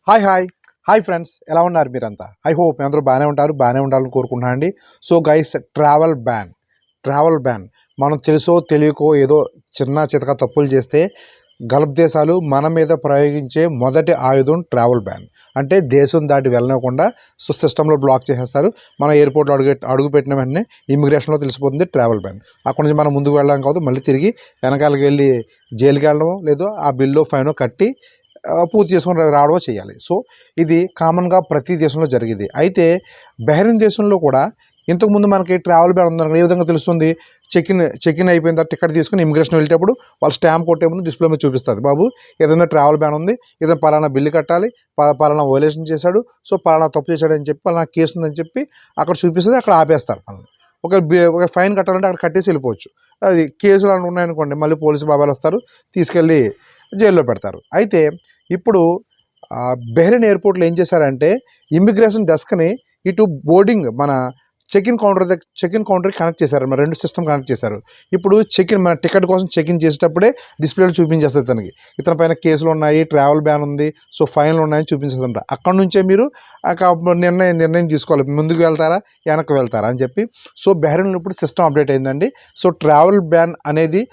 Hi hi hi friends, ఎలా ఉన్నారు మీరంతా? ఐ హోప్ మీ అందరూ బాగానే ఉండాలని కోరుకుంటున్నాను అండి. సో గైస్, ట్రావెల్ బ్యాన్ మనం తెలుసో తెలియకో ఏదో చిన్న చితక తప్పులు చేస్తే గల్ఫ్ దేశాలు మన మీద ప్రయోగించే మొదటి ఆయుధం ట్రావెల్ బ్యాన్. అంటే దేశం దాటి వెళ్ళనివ్వకుండా సిస్టంలో బ్లాక్ చేసేస్తారు. మనం ఎయిర్పోర్ట్లో అడుగు పెట్టిన వెంటనే ఇమిగ్రేషన్లో తెలిసిపోతుంది ట్రావెల్ బ్యాన్. అక్కడ నుంచి మనం ముందుకు వెళ్ళడం కాదు, మళ్ళీ తిరిగి వెనకాలకి వెళ్ళి జైలుకి వెళ్ళడమో లేదో ఆ బిల్లో ఫైనో కట్టి పూర్తి చేసుకొని రావడమో చేయాలి. సో ఇది కామన్గా ప్రతి దేశంలో జరిగేది. అయితే బహ్రెయిన్ దేశంలో కూడా ఇంతకుముందు మనకి ట్రావెల్ బ్యాన్ ఉందన్న ఏ విధంగా తెలుస్తుంది? చెక్ ఇన్ అయిపోయిన తర్వాత టికెట్ తీసుకుని ఇమిగ్రేషన్ వెళ్ళేటప్పుడు వాళ్ళు స్టాంప్ కొట్టే ముందు డిస్ప్లే మీద చూపిస్తుంది, బాబు ఏదైనా ట్రావెల్ బ్యాన్ ఉంది, ఏదైనా పలానా బిల్లు కట్టాలి, పలానా వైలేషన్ చేశాడు, సో పలానా తప్పు చేశాడు అని చెప్పి పలానా కేసు ఉందని చెప్పి అక్కడ చూపిస్తుంది. అక్కడ ఆపేస్తారు మనల్ని. ఒక ఫైన్ కట్టాలంటే అక్కడ కట్టేసి వెళ్ళిపోవచ్చు. అది కేసులు అని ఉన్నాయనుకోండి, మళ్ళీ పోలీసు బాబాలు వస్తారు, తీసుకెళ్ళి జైల్లో పెడతారు. అయితే ఇప్పుడు బహ్రెయిన్ ఎయిర్పోర్ట్లో ఏం చేశారంటే ఇమిగ్రేషన్ డెస్క్ని ఇటు బోర్డింగ్ మన చెక్ ఇన్ కౌంటర్కి కనెక్ట్ చేశారు. మన రెండు సిస్టమ్ కనెక్ట్ చేశారు. ఇప్పుడు మన టికెట్ కోసం చెక్ ఇన్ చేసేటప్పుడే డిస్ప్లేలో చూపించేస్తుంది తనకి, ఇతని పైన కేసులు ఉన్నాయి, ట్రావెల్ బ్యాన్ ఉంది, సో ఫైన్లు ఉన్నాయని చూపించేస్తుంట. అక్కడ నుంచే మీరు నిర్ణయం తీసుకోవాలి, ముందుకు వెళ్తారా వెనక్కి వెళ్తారా అని చెప్పి. సో బహ్రెయిన్లో ఇప్పుడు సిస్టమ్ అప్డేట్ అయిందండి. సో ట్రావెల్ బ్యాన్ అనేది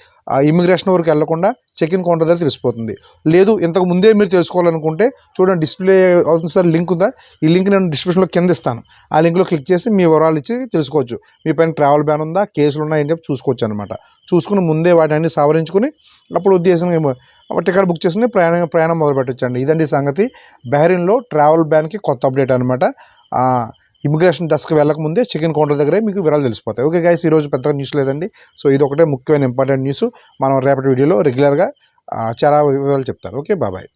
ఇమిగ్రేషన్ వరకు వెళ్లకుండా చెక్ ఇన్ కౌంటర్ దగ్గర తెలిసిపోతుంది. లేదు ఇంతకు ముందే మీరు తెలుసుకోవాలనుకుంటే చూడండి, డిస్ప్లే అవుతుంది సార్, లింక్ ఉందా? ఈ లింక్ నేను డిస్క్రిప్షన్లో కింద ఇస్తాను. ఆ లింక్లో క్లిక్ చేసి మీ వివరాలు ఇచ్చి తెలుసుకోవచ్చు. మీ పైన ట్రావెల్ బ్యాన్ ఉందా, కేసులు ఉన్నాయని చెప్పి చూసుకోవచ్చు అనమాట. చూసుకుని ముందే వాటి అన్ని సవరించుకుని అప్పుడు ఉద్దేశం టికెట్ బుక్ చేసుకుని ప్రయాణం మొదలు పెట్టొచ్చండి. ఇదండి సంగతి. బహ్రెయిన్లో ట్రావెల్ బ్యాన్కి కొత్త అప్డేట్ అనమాట. ఇమిగ్రేషన్ డెస్క్కి వెళ్ళకముందే చెక్ ఇన్ కౌంటర్ దగ్గరే మీకు వివరాలు తెలిసిపోతాయి. ఓకే గైస్, ఈరోజు పెద్దగా న్యూస్ లేదండి. సో ఇది ఒకటే ముఖ్యమైన ఇంపార్టెంట్ న్యూస్. మనం రేపటి వీడియోలో రెగ్యులర్గా చాలా వివరాలు చెప్తారు. Okay, bye.